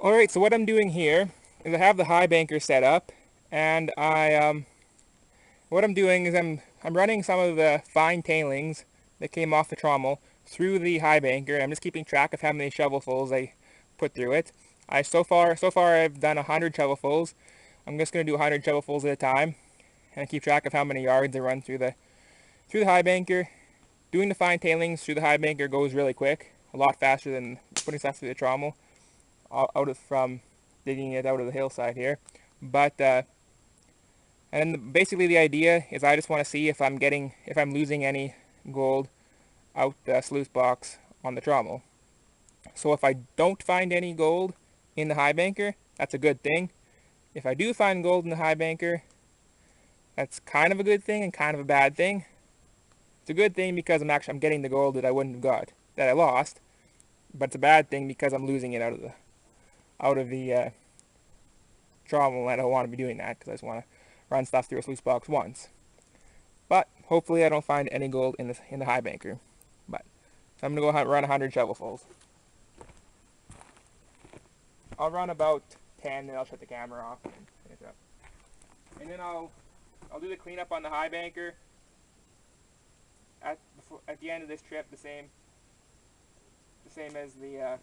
Alright, so what I'm doing here is I have the high banker set up, and what I'm doing is I'm running some of the fine tailings that came off the trommel through the high banker. I'm just keeping track of how many shovelfuls I put through it. So far I've done 100 shovelfuls. I'm just going to do 100 shovelfuls at a time, and I keep track of how many yards I run through the high banker. Doing the fine tailings through the high banker goes really quick, a lot faster than putting stuff through the trommel from digging it out of the hillside here. But and basically the idea is I just want to see if I'm losing any gold out the sluice box on the trommel. So if I don't find any gold in the high banker, that's a good thing. If I do find gold in the high banker, that's kind of a good thing and kind of a bad thing. It's a good thing because I'm getting the gold that I wouldn't have got, that I lost, but it's a bad thing because I'm losing it out of the trommel, and I don't want to be doing that because I just want to run stuff through a sluice box once. But hopefully I don't find any gold in the high banker. But so I'm gonna go run 100 shovelfuls. I'll run about 10, then I'll shut the camera off and finish up. And then I'll do the cleanup on the high banker at the end of this trip, the same as the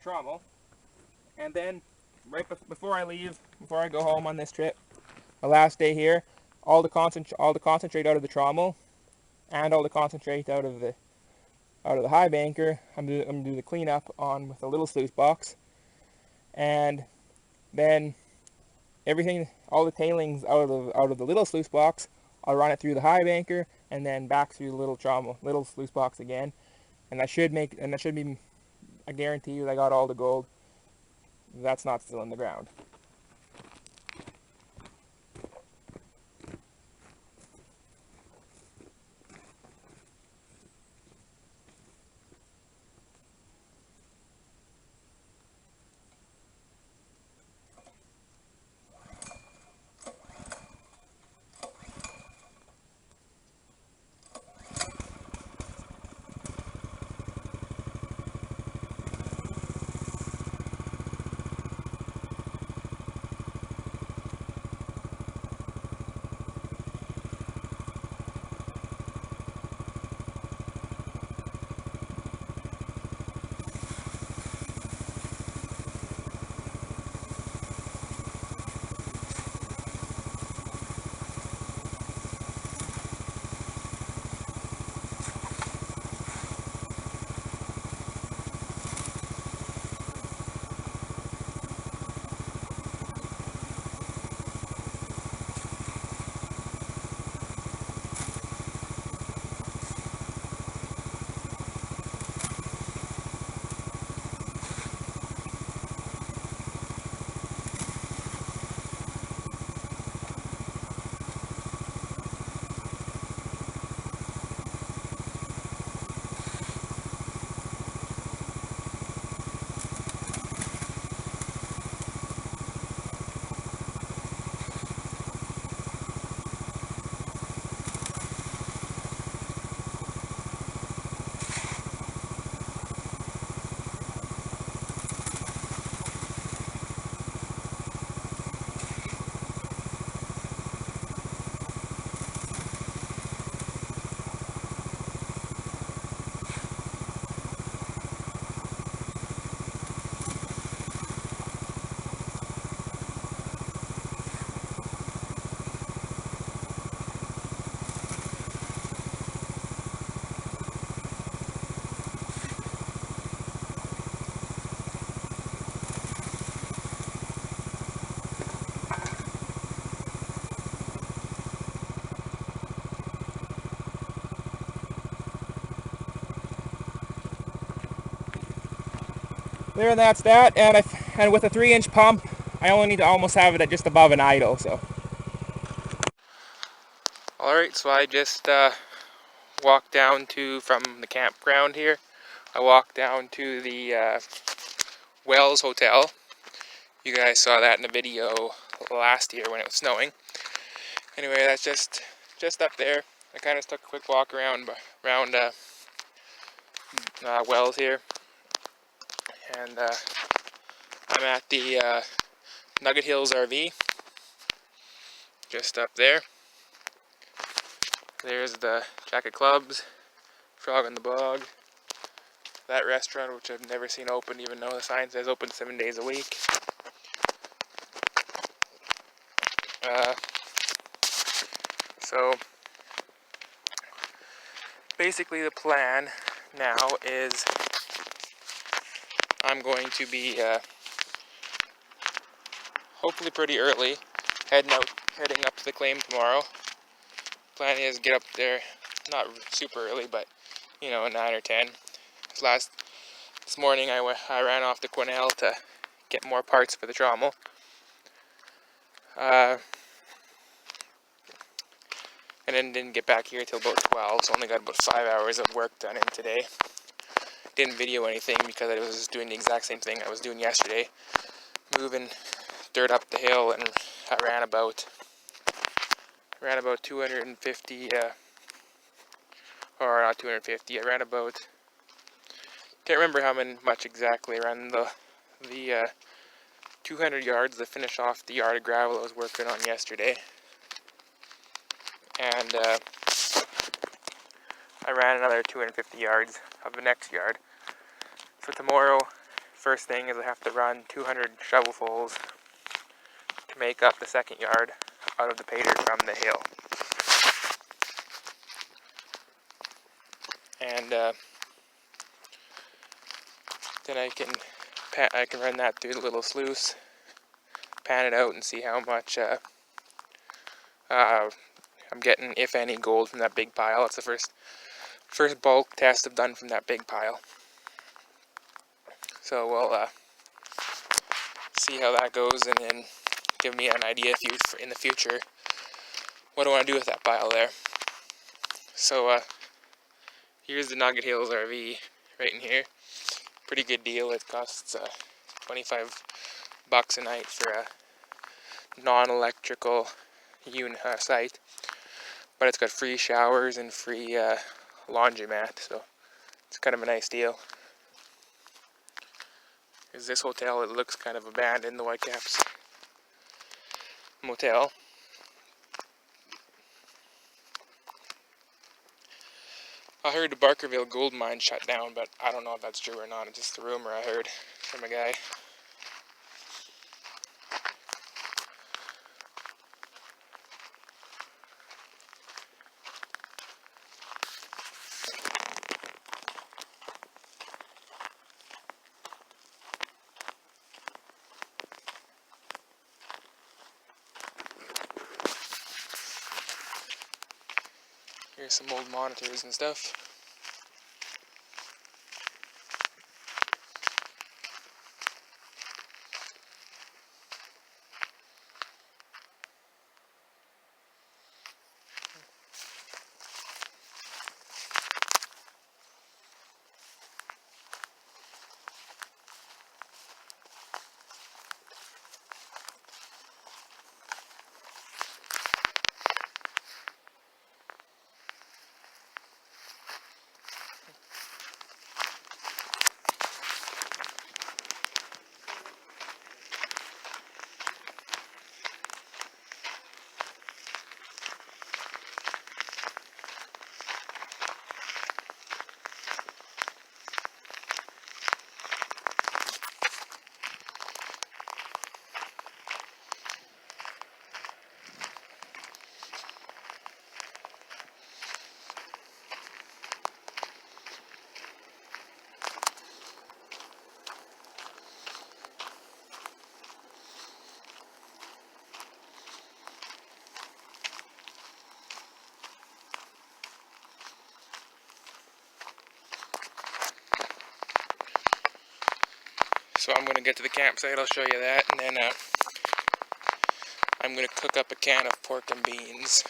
trommel. And then before I leave, before I go home on this trip, my last day here, all the concentrate out of the trommel and all the concentrate out of the high banker, I'm gonna do the cleanup on with a little sluice box, and then everything, all the tailings out of the little sluice box, I'll run it through the high banker and then back through the little sluice box again, and that should be a guarantee that I got all the gold that's not still in the ground. There, and that's that. And with a 3-inch pump, I only need to almost have it at just above an idle. So. All right, so I just walked down from the campground here. I walked down to the Wells Hotel. You guys saw that in the video last year when it was snowing. Anyway, that's just up there. I kind of took a quick walk around wells here, and I'm at the Nugget Hills RV, just up there. There's the Jacket Clubs, Frog in the Bog, that restaurant which I've never seen open even though the sign says open 7 days a week. So basically the plan now is I'm going to be hopefully pretty early heading up to the claim tomorrow. Plan is get up there not super early, but you know, 9 or 10. This morning I ran off to Quesnel to get more parts for the trommel. And then didn't get back here till about 12, so only got about 5 hours of work done in today. Didn't video anything because I was just doing the exact same thing I was doing yesterday. Moving dirt up the hill, and I ran about 250, or not 250, I ran about, can't remember how much exactly. I ran the 200 yards to finish off the yard of gravel I was working on yesterday. And I ran another 250 yards of the next yard. So tomorrow, first thing is I have to run 200 shovelfuls to make up the second yard out of the pay dirt from the hill. And then I can run that through the little sluice, pan it out, and see how much I'm getting, if any, gold from that big pile. It's the first bulk test I've done from that big pile. So we'll see how that goes, and then give me an idea in the future what I want to do with that pile there. So here's the Nugget Hills RV right in here. Pretty good deal. It costs $25 a night for a non-electrical site, but it's got free showers and free laundromat, so it's kind of a nice deal. Is this hotel? It looks kind of abandoned, the Whitecaps Motel. I heard the Barkerville gold mine shut down, but I don't know if that's true or not. It's just a rumor I heard from a guy. Here's some old monitors and stuff. So I'm going to get to the campsite, I'll show you that, and then I'm going to cook up a can of pork and beans.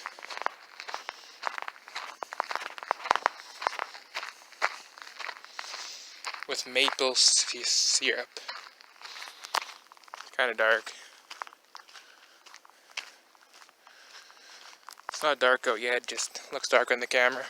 With maple syrup. Kind of dark. It's not dark out yet, just looks dark on the camera.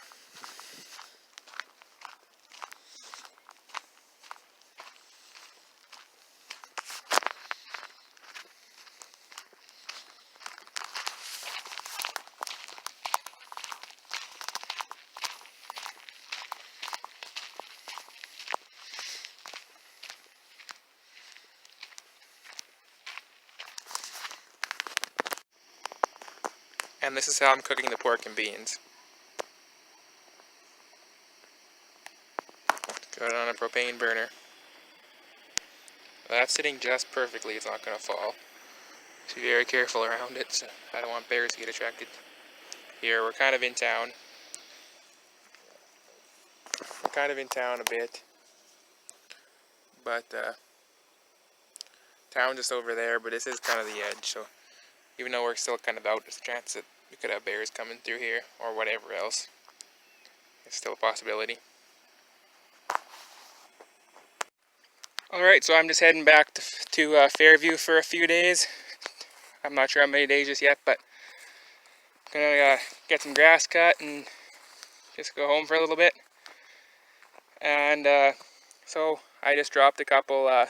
And this is how I'm cooking the pork and beans. Got it on a propane burner. That's sitting just perfectly, it's not going to fall. So be very careful around it, so I don't want bears to get attracted. Here, we're kind of in town. We're kind of in town a bit. But, town just over there, but this is kind of the edge, so even though we're still kind of out, there's a chance that we could have bears coming through here, or whatever else. It's still a possibility. Alright, so I'm just heading back to Fairview for a few days. I'm not sure how many days just yet, but I'm gonna get some grass cut and just go home for a little bit. And so I just dropped a couple, I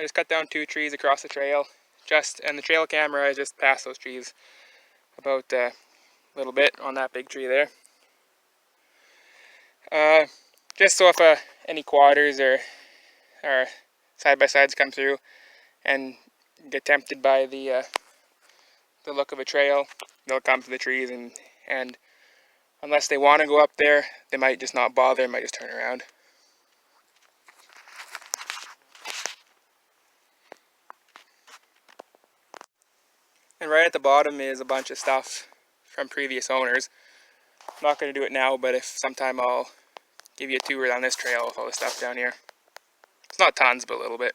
just cut down 2 trees across the trail. And the trail camera, I just passed those trees about a little bit on that big tree there. Just so if any quadders or side-by-sides come through and get tempted by the look of a trail, they'll come to the trees, and unless they want to go up there, they might just not bother, might just turn around. And right at the bottom is a bunch of stuff from previous owners. I'm not going to do it now, but if sometime I'll give you a tour on this trail with all the stuff down here. It's not tons, but a little bit.